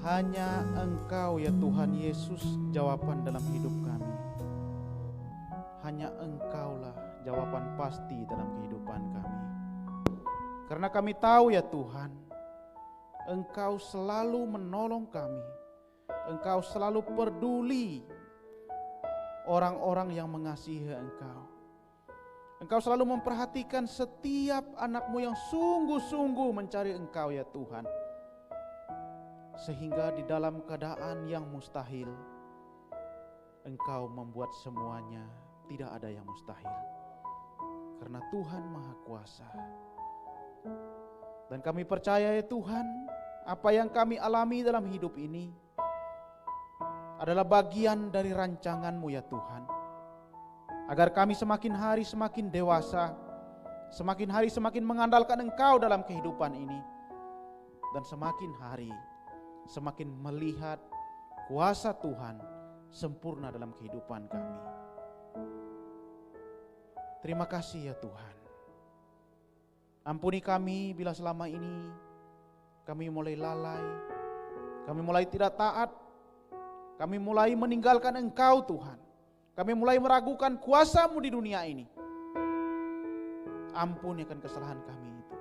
Hanya Engkau ya Tuhan Yesus jawaban dalam hidup kami. Hanya Engkaulah jawaban pasti dalam kehidupan kami. Karena kami tahu ya Tuhan, Engkau selalu menolong kami. Engkau selalu peduli orang-orang yang mengasihi Engkau. Engkau selalu memperhatikan setiap anak-Mu yang sungguh-sungguh mencari Engkau ya Tuhan. Sehingga di dalam keadaan yang mustahil, Engkau membuat semuanya tidak ada yang mustahil. Karena Tuhan Maha Kuasa. Dan kami percaya ya Tuhan, apa yang kami alami dalam hidup ini adalah bagian dari rancangan-Mu ya Tuhan. Agar kami semakin hari semakin dewasa, semakin hari semakin mengandalkan Engkau dalam kehidupan ini. Dan semakin hari semakin melihat kuasa Tuhan sempurna dalam kehidupan kami. Terima kasih ya Tuhan. Ampuni kami bila selama ini kami mulai lalai, kami mulai tidak taat, kami mulai meninggalkan Engkau Tuhan. Kami mulai meragukan kuasa-Mu di dunia ini. Ampuni akan kesalahan kami itu.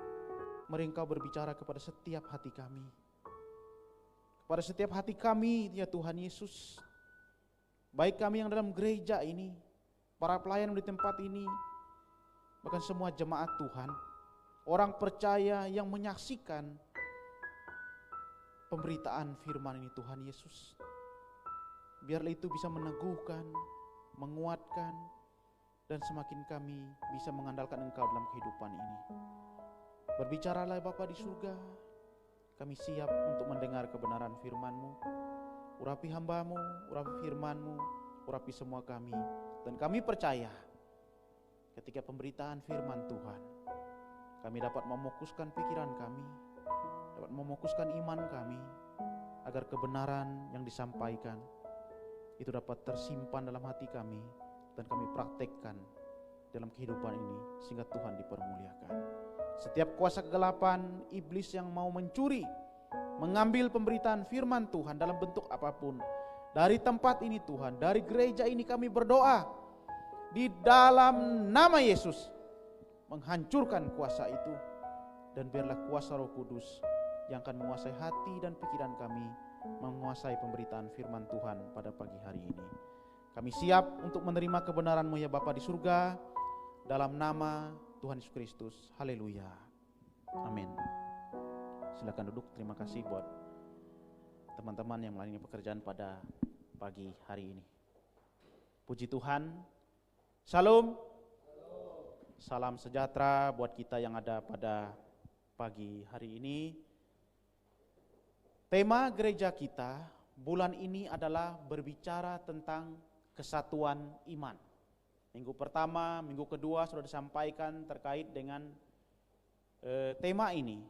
Mari Engkau berbicara kepada setiap hati kami. Pada setiap hati kami ya Tuhan Yesus, baik kami yang dalam gereja ini, para pelayan di tempat ini, bahkan semua jemaat Tuhan, orang percaya yang menyaksikan pemberitaan firman ini Tuhan Yesus. Biarlah itu bisa meneguhkan, menguatkan, dan semakin kami bisa mengandalkan Engkau dalam kehidupan ini. Berbicaralah Bapa di surga. Kami siap untuk mendengar kebenaran firman-Mu. Urapi hamba-Mu, urapi firman-Mu, urapi semua kami. Dan kami percaya ketika pemberitaan firman Tuhan, kami dapat memokuskan pikiran kami, dapat memokuskan iman kami, agar kebenaran yang disampaikan itu dapat tersimpan dalam hati kami, dan kami praktekkan dalam kehidupan ini, sehingga Tuhan dipermuliakan. Setiap kuasa kegelapan, iblis yang mau mencuri, mengambil pemberitaan firman Tuhan dalam bentuk apapun, dari tempat ini Tuhan, dari gereja ini kami berdoa, di dalam nama Yesus, menghancurkan kuasa itu, dan biarlah kuasa Roh Kudus yang akan menguasai hati dan pikiran kami, menguasai pemberitaan firman Tuhan pada pagi hari ini. Kami siap untuk menerima kebenaran-Mu ya Bapa di surga, dalam nama Tuhan Yesus Kristus. Haleluya. Amin. Silakan duduk. Terima kasih buat teman-teman yang melayani pekerjaan pada pagi hari ini. Puji Tuhan. Shalom. Salam sejahtera buat kita yang ada pada pagi hari ini. Tema gereja kita bulan ini adalah berbicara tentang kesatuan iman. Minggu pertama, minggu kedua sudah disampaikan terkait dengan tema ini.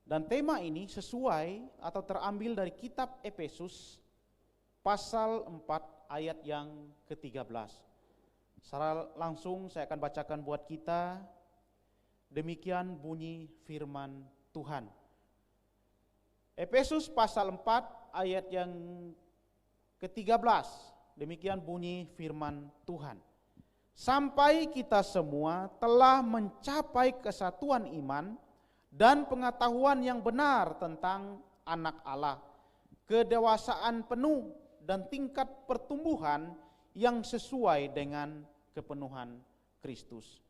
Dan tema ini sesuai atau terambil dari kitab Efesus pasal 4 ayat yang ke-13. Secara langsung saya akan bacakan buat kita. Demikian bunyi firman Tuhan. Efesus pasal 4 ayat yang ke-13. Demikian bunyi firman Tuhan. Sampai kita semua telah mencapai kesatuan iman dan pengetahuan yang benar tentang anak Allah, kedewasaan penuh dan tingkat pertumbuhan yang sesuai dengan kepenuhan Kristus.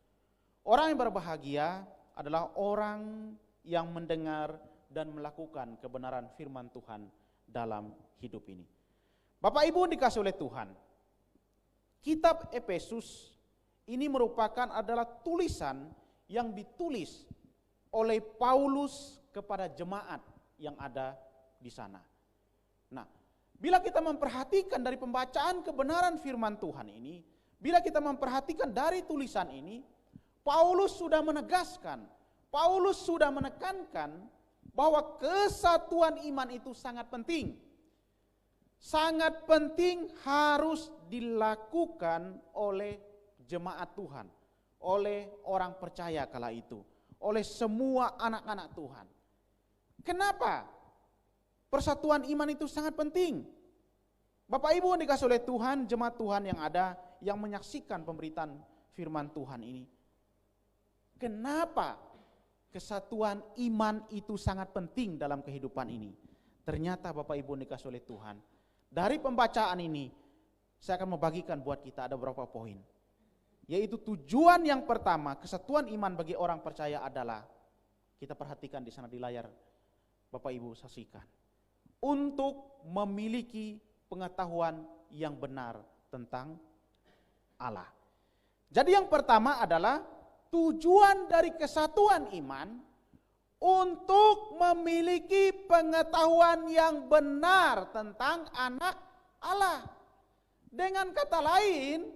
Orang yang berbahagia adalah orang yang mendengar dan melakukan kebenaran firman Tuhan dalam hidup ini. Bapak Ibu dikasih oleh Tuhan, kitab Efesus ini merupakan adalah tulisan yang ditulis oleh Paulus kepada jemaat yang ada di sana. Nah, bila kita memperhatikan dari pembacaan kebenaran firman Tuhan ini, bila kita memperhatikan dari tulisan ini, Paulus sudah menegaskan, Paulus sudah menekankan bahwa kesatuan iman itu sangat penting. Sangat penting, harus dilakukan oleh jemaat Tuhan, oleh orang percaya kala itu, oleh semua anak-anak Tuhan. Kenapa? Persatuan iman itu sangat penting. Bapak Ibu dikasih oleh Tuhan, jemaat Tuhan yang ada, yang menyaksikan pemberitaan firman Tuhan ini. Kenapa kesatuan iman itu sangat penting dalam kehidupan ini? Ternyata Bapak Ibu dikasih oleh Tuhan, dari pembacaan ini saya akan membagikan buat kita ada beberapa poin. Yaitu tujuan yang pertama, kesatuan iman bagi orang percaya adalah, kita perhatikan di sana di layar Bapak Ibu saksikan, untuk memiliki pengetahuan yang benar tentang Allah. Jadi yang pertama adalah tujuan dari kesatuan iman untuk memiliki pengetahuan yang benar tentang anak Allah. Dengan kata lain,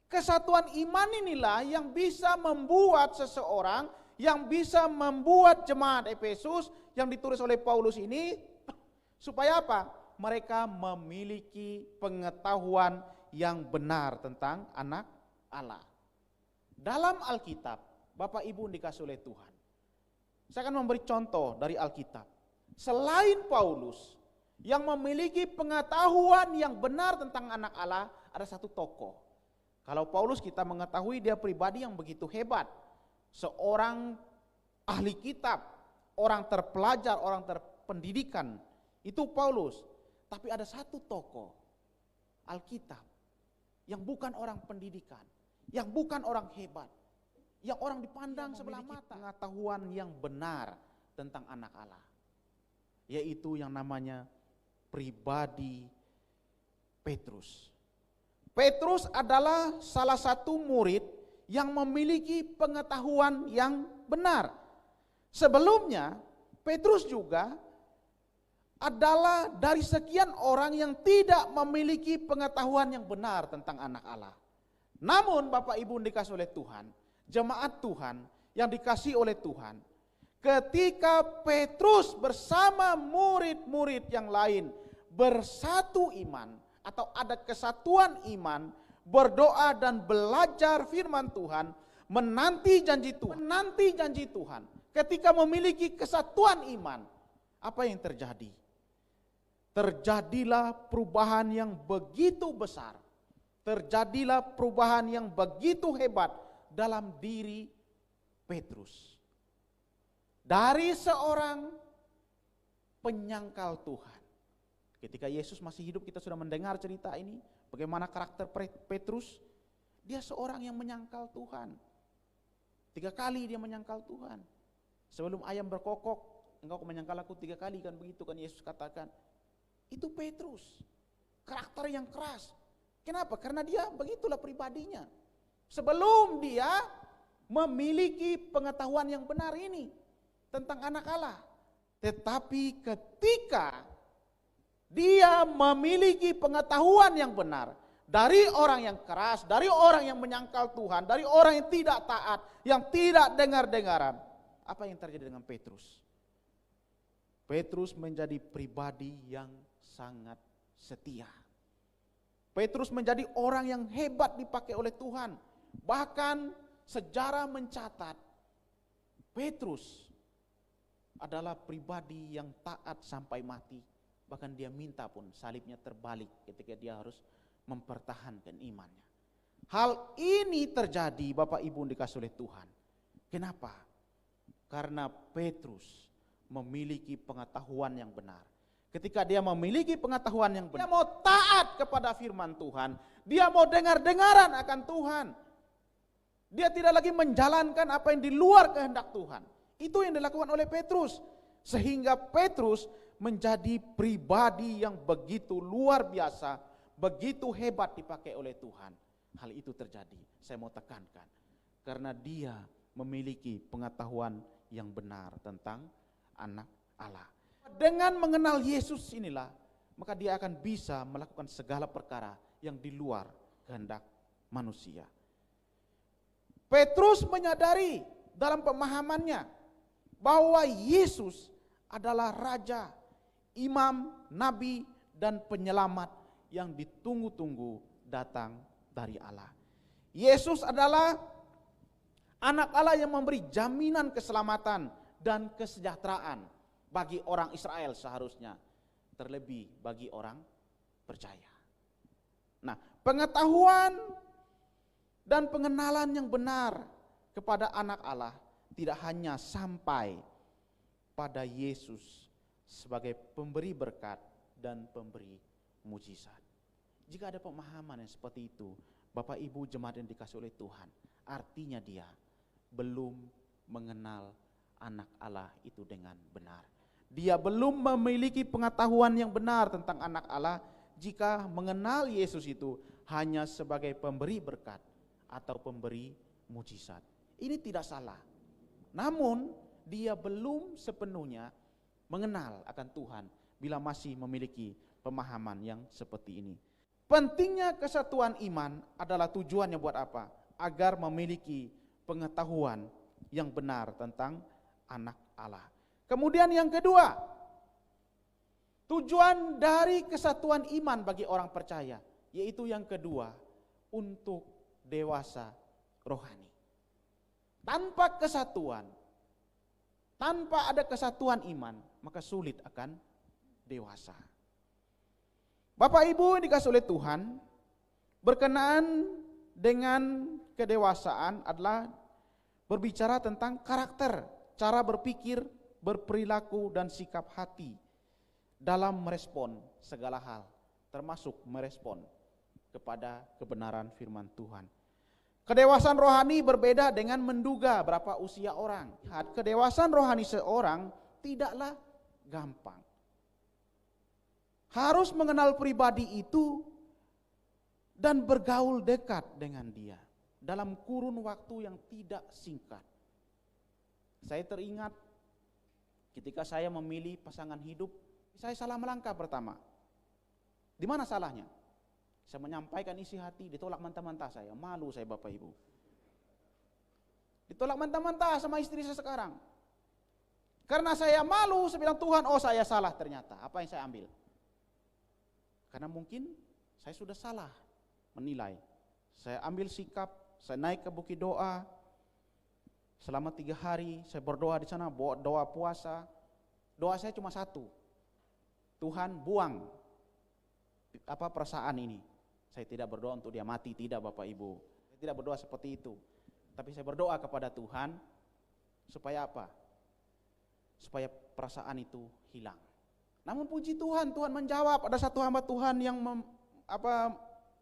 kesatuan iman inilah yang bisa membuat seseorang, yang bisa membuat jemaat Efesus yang ditulis oleh Paulus ini, supaya apa? Mereka memiliki pengetahuan yang benar tentang anak Allah. Dalam Alkitab, Bapak Ibu dikasih oleh Tuhan, saya akan memberi contoh dari Alkitab. Selain Paulus yang memiliki pengetahuan yang benar tentang anak Allah, ada satu tokoh. Kalau Paulus kita mengetahui dia pribadi yang begitu hebat, seorang ahli kitab, orang terpelajar, orang terpendidikan, itu Paulus. Tapi ada satu tokoh Alkitab yang bukan orang pendidikan, yang bukan orang hebat, yang orang dipandang sebelah mata, pengetahuan yang benar tentang anak Allah, yaitu yang namanya pribadi Petrus. Petrus adalah salah satu murid yang memiliki pengetahuan yang benar. Sebelumnya Petrus juga adalah dari sekian orang yang tidak memiliki pengetahuan yang benar tentang anak Allah. Namun Bapak Ibu dikasih oleh Tuhan, jemaat Tuhan yang dikasih oleh Tuhan, ketika Petrus bersama murid-murid yang lain bersatu iman atau ada kesatuan iman, berdoa dan belajar firman Tuhan, menanti janji Tuhan, ketika memiliki kesatuan iman, apa yang terjadi? Terjadilah perubahan yang begitu besar, terjadilah perubahan yang begitu hebat dalam diri Petrus. Dari seorang penyangkal Tuhan, ketika Yesus masih hidup kita sudah mendengar cerita ini, bagaimana karakter Petrus. Dia seorang yang menyangkal Tuhan. 3 kali dia menyangkal Tuhan. Sebelum ayam berkokok, engkau menyangkal aku 3 kali, kan begitu kan Yesus katakan. Itu Petrus, karakter yang keras. Kenapa? Karena dia begitulah pribadinya. Sebelum dia memiliki pengetahuan yang benar ini tentang anak Allah, tetapi ketika dia memiliki pengetahuan yang benar dari orang yang keras, dari orang yang menyangkal Tuhan, dari orang yang tidak taat, yang tidak dengar-dengaran, apa yang terjadi dengan Petrus? Petrus menjadi pribadi yang sangat setia. Petrus menjadi orang yang hebat dipakai oleh Tuhan. Bahkan sejarah mencatat Petrus adalah pribadi yang taat sampai mati. Bahkan dia minta pun salibnya terbalik ketika dia harus mempertahankan imannya. Hal ini terjadi Bapak Ibu dikasih oleh Tuhan. Kenapa? Karena Petrus memiliki pengetahuan yang benar. Ketika dia memiliki pengetahuan yang benar, dia mau taat kepada firman Tuhan, dia mau dengar-dengaran akan Tuhan. Dia tidak lagi menjalankan apa yang di luar kehendak Tuhan. Itu yang dilakukan oleh Petrus. Sehingga Petrus menjadi pribadi yang begitu luar biasa, begitu hebat dipakai oleh Tuhan. Hal itu terjadi, saya mau tekankan, karena dia memiliki pengetahuan yang benar tentang anak Allah. Dengan mengenal Yesus inilah, maka dia akan bisa melakukan segala perkara yang di luar kehendak manusia. Petrus menyadari dalam pemahamannya bahwa Yesus adalah Raja, Imam, Nabi, dan Penyelamat yang ditunggu-tunggu datang dari Allah. Yesus adalah anak Allah yang memberi jaminan keselamatan dan kesejahteraan bagi orang Israel seharusnya, terlebih bagi orang percaya. Nah, pengetahuan dan pengenalan yang benar kepada anak Allah tidak hanya sampai pada Yesus sebagai pemberi berkat dan pemberi mujizat. Jika ada pemahaman yang seperti itu, Bapak Ibu jemaat yang dikasihi oleh Tuhan, artinya dia belum mengenal anak Allah itu dengan benar. Dia belum memiliki pengetahuan yang benar tentang anak Allah jika mengenal Yesus itu hanya sebagai pemberi berkat atau pemberi mujizat. Ini tidak salah. Namun dia belum sepenuhnya mengenal akan Tuhan bila masih memiliki pemahaman yang seperti ini. Pentingnya kesatuan iman adalah tujuannya buat apa? Agar memiliki pengetahuan yang benar tentang anak Allah. Kemudian yang kedua, tujuan dari kesatuan iman bagi orang percaya, yaitu yang kedua, untuk dewasa rohani. Tanpa kesatuan, tanpa ada kesatuan iman, maka sulit akan dewasa. Bapak Ibu dikasihi oleh Tuhan, berkenaan dengan kedewasaan adalah berbicara tentang karakter, cara berpikir, berperilaku dan sikap hati dalam merespon segala hal, termasuk merespon kepada kebenaran firman Tuhan. Kedewasaan rohani berbeda dengan menduga berapa usia orang. Kedewasaan rohani seorang tidaklah gampang. Harus mengenal pribadi itu dan bergaul dekat dengan dia dalam kurun waktu yang tidak singkat. Saya teringat ketika saya memilih pasangan hidup, saya salah melangkah pertama. Di mana salahnya? Saya menyampaikan isi hati, ditolak mentah-mentah saya. Malu saya Bapak Ibu. Ditolak mentah-mentah sama istri saya sekarang. Karena saya malu, saya bilang Tuhan, oh saya salah ternyata. Apa yang saya ambil? Karena mungkin saya sudah salah menilai. Saya ambil sikap, saya naik ke Bukit Doa. Selama 3 hari saya berdoa di sana, doa puasa. Doa saya cuma satu. Tuhan buang perasaan ini. Saya tidak berdoa untuk dia mati, tidak Bapak Ibu. Saya tidak berdoa seperti itu. Tapi saya berdoa kepada Tuhan supaya apa? Supaya perasaan itu hilang. Namun puji Tuhan, Tuhan menjawab. Ada satu hamba Tuhan yang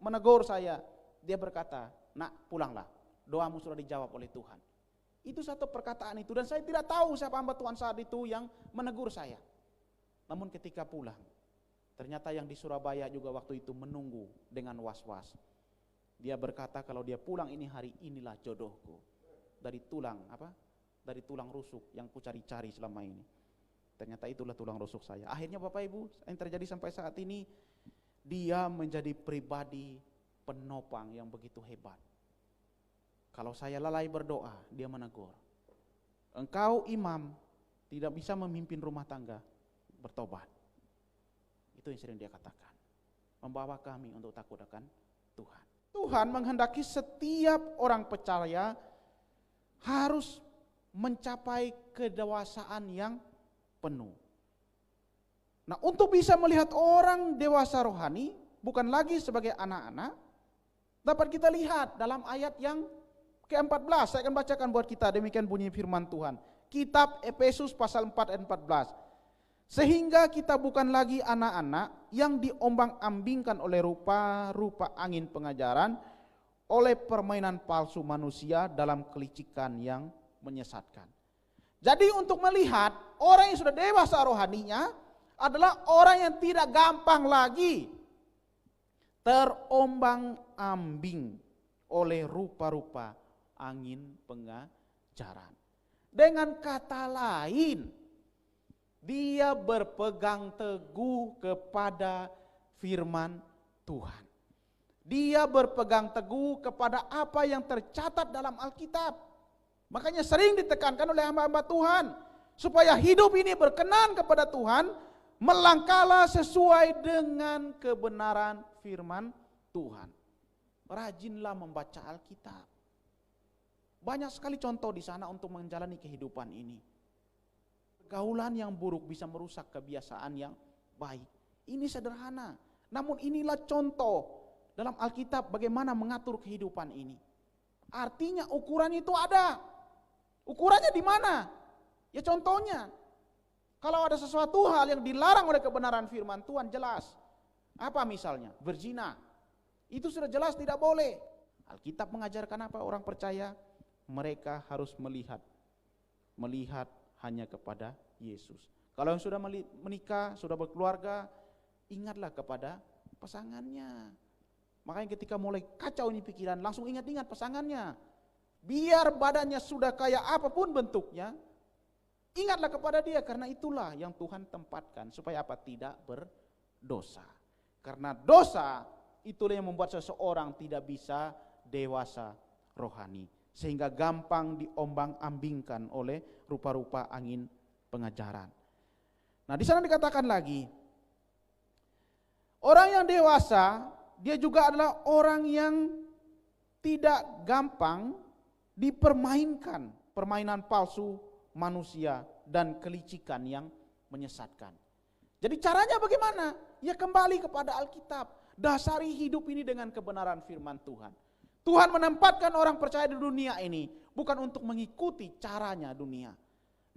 menegur saya. Dia berkata, "Nak, pulanglah. Doamu sudah dijawab oleh Tuhan." Itu satu perkataan itu, dan saya tidak tahu siapa hamba Tuhan saat itu yang menegur saya. Namun ketika pulang, ternyata yang di Surabaya juga waktu itu menunggu dengan was-was. Dia berkata kalau dia pulang ini hari, inilah jodohku. Dari tulang rusuk yang ku cari-cari selama ini. Ternyata itulah tulang rusuk saya. Akhirnya Bapak Ibu, yang terjadi sampai saat ini, dia menjadi pribadi penopang yang begitu hebat. Kalau saya lalai berdoa, dia menegur. Engkau imam, tidak bisa memimpin rumah tangga, bertobat. Itu yang sering dia katakan. Membawa kami untuk takut akan Tuhan. Tuhan menghendaki setiap orang percaya harus mencapai kedewasaan yang penuh. Nah, untuk bisa melihat orang dewasa rohani, bukan lagi sebagai anak-anak, dapat kita lihat dalam ayat yang ke-14. Saya akan bacakan buat kita, demikian bunyi firman Tuhan. Kitab Efesus pasal 4 ayat 14. Sehingga kita bukan lagi anak-anak yang diombang-ambingkan oleh rupa-rupa angin pengajaran, oleh permainan palsu manusia dalam kelicikan yang menyesatkan. Jadi untuk melihat orang yang sudah dewasa rohaninya adalah orang yang tidak gampang lagi terombang-ambing oleh rupa-rupa angin pengajaran. Dengan kata lain, dia berpegang teguh kepada firman Tuhan. Dia berpegang teguh kepada apa yang tercatat dalam Alkitab. Makanya sering ditekankan oleh hamba-hamba Tuhan, supaya hidup ini berkenan kepada Tuhan, melangkahlah sesuai dengan kebenaran firman Tuhan. Rajinlah membaca Alkitab. Banyak sekali contoh di sana untuk menjalani kehidupan ini. Gaulan yang buruk bisa merusak kebiasaan yang baik. Ini sederhana, namun inilah contoh dalam Alkitab bagaimana mengatur kehidupan ini. Artinya ukuran itu ada. Ukurannya di mana? Ya contohnya, kalau ada sesuatu hal yang dilarang oleh kebenaran firman Tuhan, jelas. Apa misalnya? Berzina. Itu sudah jelas tidak boleh. Alkitab mengajarkan apa orang percaya? Mereka harus melihat hanya kepada Yesus. Kalau yang sudah menikah, sudah berkeluarga, ingatlah kepada pasangannya. Makanya ketika mulai kacau ini pikiran, langsung ingat pasangannya. Biar badannya sudah kayak apapun bentuknya, ingatlah kepada dia, karena itulah yang Tuhan tempatkan supaya apa? Tidak berdosa. Karena dosa itulah yang membuat seseorang tidak bisa dewasa rohani, sehingga gampang diombang-ambingkan oleh rupa-rupa angin pengajaran. Nah, di sana dikatakan lagi, orang yang dewasa dia juga adalah orang yang tidak gampang dipermainkan permainan palsu manusia dan kelicikan yang menyesatkan. Jadi caranya bagaimana? Ya kembali kepada Alkitab. Dasari hidup ini dengan kebenaran firman Tuhan. Tuhan menempatkan orang percaya di dunia ini bukan untuk mengikuti caranya dunia.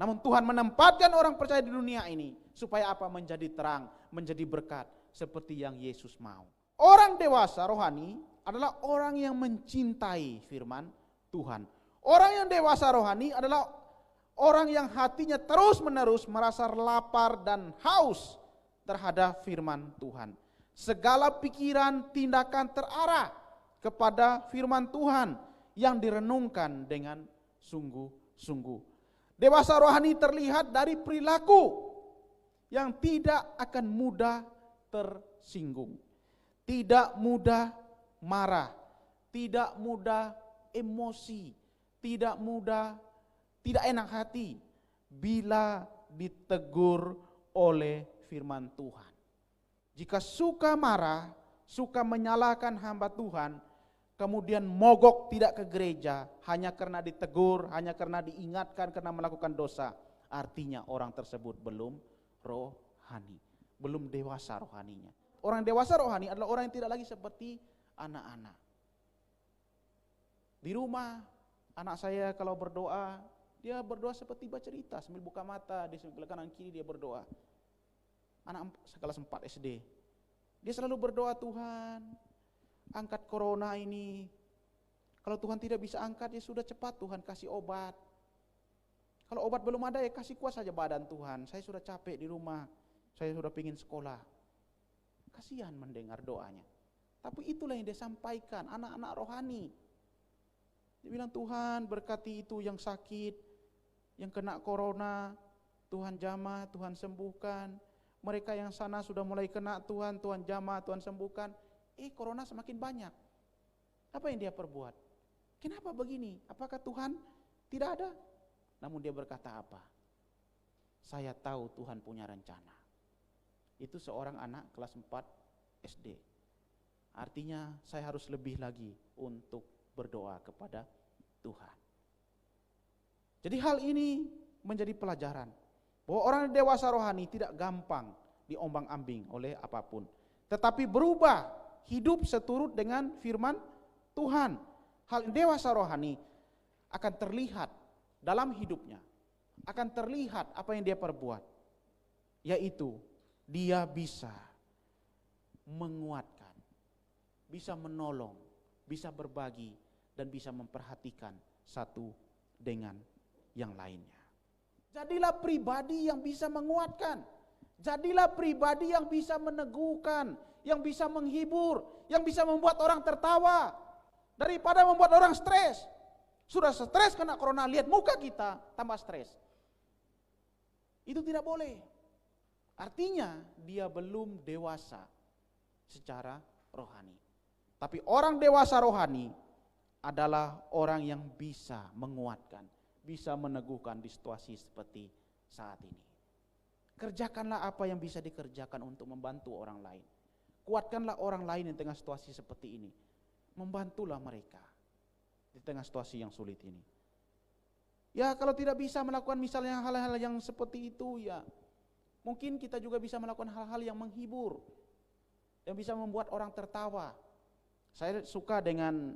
Namun Tuhan menempatkan orang percaya di dunia ini supaya apa? Menjadi terang, menjadi berkat seperti yang Yesus mau. Orang dewasa rohani adalah orang yang mencintai firman Tuhan. Orang yang dewasa rohani adalah orang yang hatinya terus-menerus merasa lapar dan haus terhadap firman Tuhan. Segala pikiran, tindakan terarah kepada firman Tuhan yang direnungkan dengan sungguh-sungguh. Dewasa rohani terlihat dari perilaku yang tidak akan mudah tersinggung, tidak mudah marah, tidak mudah emosi, tidak enak hati bila ditegur oleh firman Tuhan. Jika suka marah, suka menyalahkan hamba Tuhan, kemudian mogok tidak ke gereja hanya karena ditegur, hanya karena diingatkan karena melakukan dosa, artinya orang tersebut belum rohani, belum dewasa rohaninya. Orang dewasa rohani adalah orang yang tidak lagi seperti anak-anak. Di rumah, anak saya kalau berdoa, dia berdoa seperti baca cerita, sambil buka mata, di sebelah kanan kiri dia berdoa. Anak kelas 4 SD, dia selalu berdoa, Tuhan angkat corona ini. Kalau Tuhan tidak bisa angkat, ya sudah cepat Tuhan kasih obat. Kalau obat belum ada, ya kasih kuat saja badan Tuhan. Saya sudah capek di rumah, saya sudah ingin sekolah. Kasihan mendengar doanya. Tapi itulah yang dia sampaikan, anak-anak rohani. Dia bilang, Tuhan berkati itu yang sakit, yang kena corona, Tuhan jamah, Tuhan sembuhkan. Mereka yang sana sudah mulai kena, Tuhan jamah, Tuhan sembuhkan. Corona semakin banyak. Apa yang dia perbuat? Kenapa begini? Apakah Tuhan tidak ada? Namun dia berkata apa? Saya tahu Tuhan punya rencana. Itu seorang anak kelas 4 SD. Artinya saya harus lebih lagi untuk berdoa kepada Tuhan. Jadi hal ini menjadi pelajaran bahwa orang dewasa rohani tidak gampang diombang-ambing oleh apapun, tetapi berubah hidup seturut dengan firman Tuhan. Hal dewasa rohani akan terlihat dalam hidupnya, akan terlihat apa yang dia perbuat, yaitu dia bisa menguatkan, bisa menolong, bisa berbagi, dan bisa memperhatikan satu dengan yang lainnya. Jadilah pribadi yang bisa menguatkan, jadilah pribadi yang bisa meneguhkan, yang bisa menghibur, yang bisa membuat orang tertawa, daripada membuat orang stres. Sudah stres kena corona, lihat muka kita tambah stres. Itu tidak boleh. Artinya dia belum dewasa secara rohani. Tapi orang dewasa rohani adalah orang yang bisa menguatkan, bisa meneguhkan di situasi seperti saat ini. Kerjakanlah apa yang bisa dikerjakan untuk membantu orang lain. Kuatkanlah orang lain di tengah situasi seperti ini. Membantulah mereka di tengah situasi yang sulit ini. Ya kalau tidak bisa melakukan misalnya hal-hal yang seperti itu, ya mungkin kita juga bisa melakukan hal-hal yang menghibur, yang bisa membuat orang tertawa. Saya suka dengan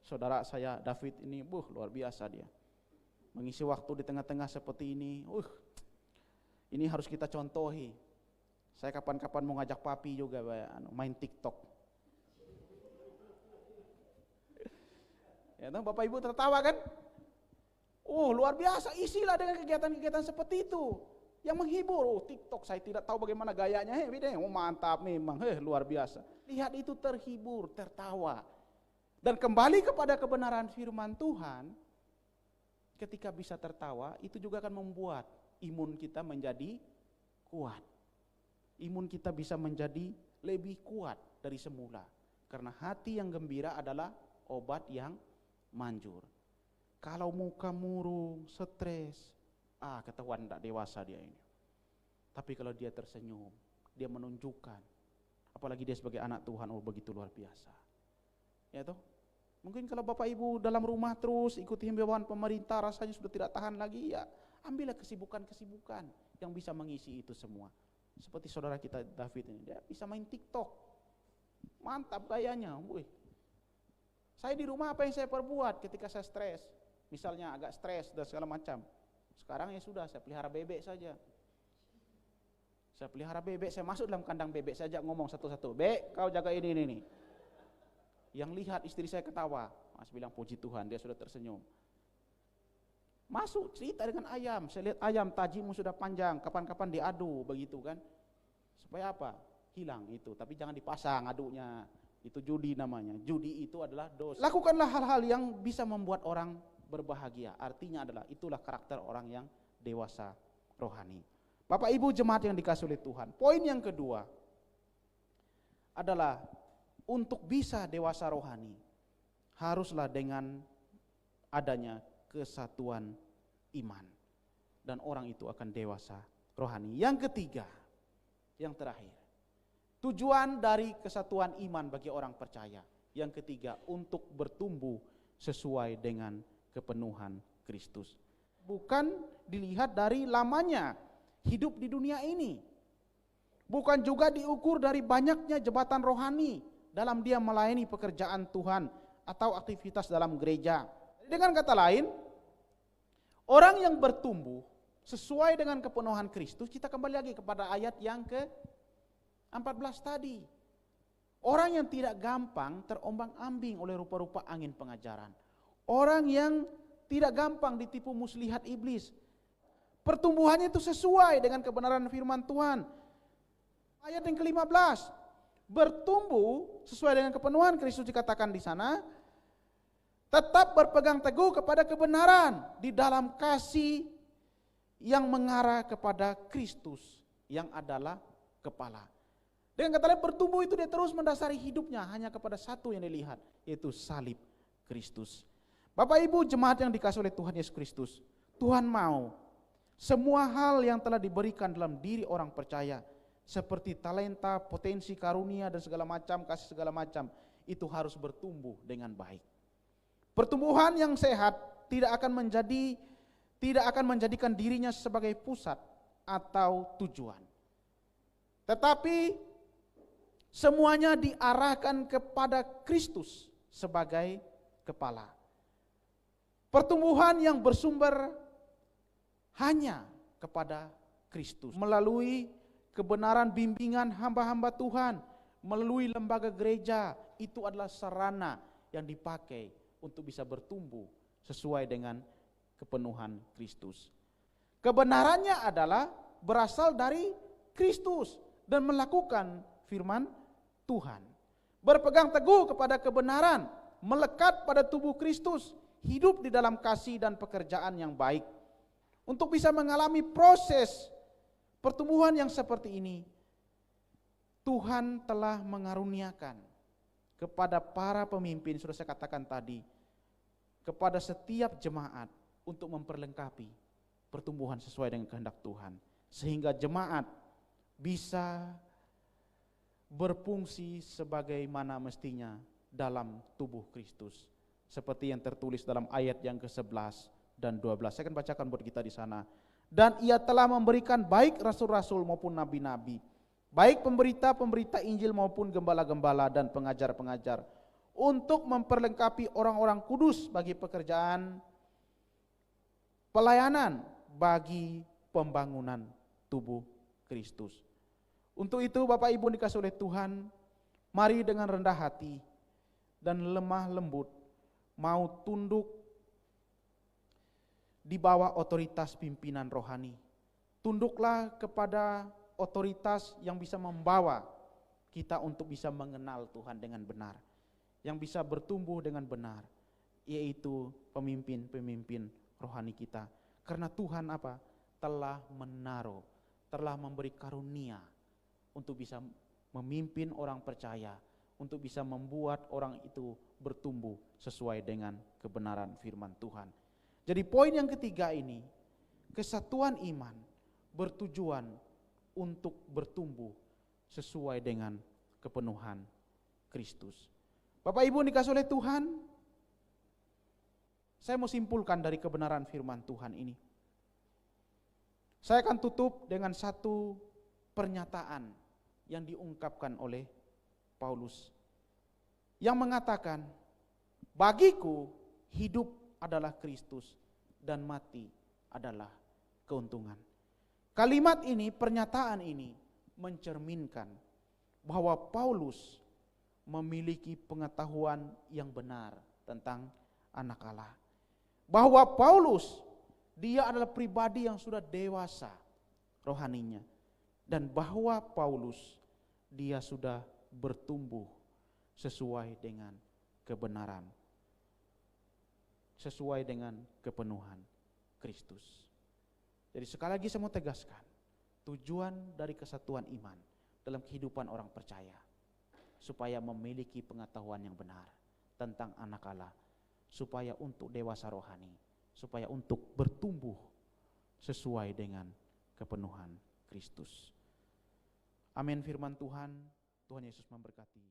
saudara saya David ini, luar biasa dia. Mengisi waktu di tengah-tengah seperti ini, ini harus kita contohi. Saya kapan-kapan mau ngajak papi juga main TikTok. Ya, Bapak Ibu tertawa kan? Luar biasa, isilah dengan kegiatan-kegiatan seperti itu yang menghibur. TikTok saya tidak tahu bagaimana gayanya, mantap memang, luar biasa. Lihat itu terhibur, tertawa. Dan kembali kepada kebenaran firman Tuhan, ketika bisa tertawa, itu juga akan membuat imun kita menjadi kuat. Imun kita bisa menjadi lebih kuat dari semula. Karena hati yang gembira adalah obat yang manjur. Kalau muka murung, stres, ketahuan tidak dewasa dia ini. Tapi kalau dia tersenyum, dia menunjukkan, apalagi dia sebagai anak Tuhan, begitu luar biasa. Ya toh? Mungkin kalau Bapak Ibu dalam rumah terus ikuti himbauan pemerintah, rasanya sudah tidak tahan lagi, ya ambillah kesibukan-kesibukan yang bisa mengisi itu semua. Seperti saudara kita David ini, dia bisa main TikTok, mantap gayanya. Saya di rumah apa yang saya perbuat ketika saya stres? Misalnya agak stres dan segala macam. Sekarang ya sudah, saya pelihara bebek saja. Saya pelihara bebek, saya masuk dalam kandang bebek saja, ngomong satu-satu, "Bek, kau jaga ini." Yang lihat istri saya ketawa, Mas bilang puji Tuhan, dia sudah tersenyum. Masuk cerita dengan ayam, saya lihat ayam tajimu sudah panjang, kapan-kapan diadu begitu kan. Supaya apa? Hilang itu, tapi jangan dipasang adunya. Itu judi namanya. Judi itu adalah dosa. Lakukanlah hal-hal yang bisa membuat orang berbahagia. Artinya adalah itulah karakter orang yang dewasa rohani. Bapak Ibu jemaat yang dikasihi oleh Tuhan. Poin yang kedua adalah untuk bisa dewasa rohani haruslah dengan adanya kesatuan iman. Dan orang itu akan dewasa rohani. Yang ketiga, yang terakhir, tujuan dari kesatuan iman bagi orang percaya. Yang ketiga, untuk bertumbuh sesuai dengan kepenuhan Kristus. Bukan dilihat dari lamanya hidup di dunia ini. Bukan juga diukur dari banyaknya jabatan rohani dalam dia melayani pekerjaan Tuhan atau aktivitas dalam gereja. Dengan kata lain, orang yang bertumbuh sesuai dengan kepenuhan Kristus, kita kembali lagi kepada ayat yang ke-14 tadi. Orang yang tidak gampang terombang-ambing oleh rupa-rupa angin pengajaran. Orang yang tidak gampang ditipu muslihat iblis. Pertumbuhannya itu sesuai dengan kebenaran firman Tuhan. Ayat yang ke-15, bertumbuh sesuai dengan kepenuhan Kristus dikatakan di sana, tetap berpegang teguh kepada kebenaran di dalam kasih yang mengarah kepada Kristus yang adalah kepala. Dengan kata lain, bertumbuh itu dia terus mendasari hidupnya hanya kepada satu yang dilihat, yaitu salib Kristus. Bapak Ibu jemaat yang dikasihi oleh Tuhan Yesus Kristus, Tuhan mau semua hal yang telah diberikan dalam diri orang percaya, seperti talenta, potensi, karunia dan segala macam, kasih segala macam, itu harus bertumbuh dengan baik. Pertumbuhan yang sehat tidak akan menjadikan dirinya sebagai pusat atau tujuan. Tetapi semuanya diarahkan kepada Kristus sebagai kepala. Pertumbuhan yang bersumber hanya kepada Kristus melalui kebenaran bimbingan hamba-hamba Tuhan, melalui lembaga gereja, itu adalah sarana yang dipakai untuk bisa bertumbuh sesuai dengan kepenuhan Kristus. Kebenarannya adalah berasal dari Kristus dan melakukan firman Tuhan. Berpegang teguh kepada kebenaran, melekat pada tubuh Kristus, hidup di dalam kasih dan pekerjaan yang baik. Untuk bisa mengalami proses pertumbuhan yang seperti ini, Tuhan telah mengaruniakan kepada para pemimpin, sudah saya katakan tadi, kepada setiap jemaat untuk memperlengkapi pertumbuhan sesuai dengan kehendak Tuhan, sehingga jemaat bisa berfungsi sebagaimana mestinya dalam tubuh Kristus, seperti yang tertulis dalam ayat yang ke-11, dan 12. Saya akan bacakan buat kita di sana. Dan ia telah memberikan baik rasul-rasul maupun nabi-nabi, baik pemberita-pemberita Injil maupun gembala-gembala dan pengajar-pengajar, untuk memperlengkapi orang-orang kudus bagi pekerjaan pelayanan bagi pembangunan tubuh Kristus. Untuk itu Bapak Ibu dikasih oleh Tuhan, mari dengan rendah hati dan lemah lembut mau tunduk di bawah otoritas pimpinan rohani. Tunduklah kepada otoritas yang bisa membawa kita untuk bisa mengenal Tuhan dengan benar, yang bisa bertumbuh dengan benar, yaitu pemimpin-pemimpin rohani kita. Karena Tuhan apa? Telah menaruh, telah memberi karunia untuk bisa memimpin orang percaya, untuk bisa membuat orang itu bertumbuh sesuai dengan kebenaran firman Tuhan. Jadi poin yang ketiga ini, kesatuan iman bertujuan untuk bertumbuh sesuai dengan kepenuhan Kristus. Bapak Ibu dikasih oleh Tuhan, saya mau simpulkan dari kebenaran firman Tuhan ini. Saya akan tutup dengan satu pernyataan yang diungkapkan oleh Paulus, yang mengatakan, bagiku hidup adalah Kristus dan mati adalah keuntungan. Kalimat ini, pernyataan ini mencerminkan bahwa Paulus memiliki pengetahuan yang benar tentang anak Allah. Bahwa Paulus, dia adalah pribadi yang sudah dewasa rohaninya. Dan bahwa Paulus, dia sudah bertumbuh sesuai dengan kebenaran, sesuai dengan kepenuhan Kristus. Jadi sekali lagi saya mau tegaskan, tujuan dari kesatuan iman dalam kehidupan orang percaya, supaya memiliki pengetahuan yang benar tentang anak Allah, supaya untuk dewasa rohani, supaya untuk bertumbuh sesuai dengan kepenuhan Kristus. Amin firman Tuhan, Tuhan Yesus memberkati.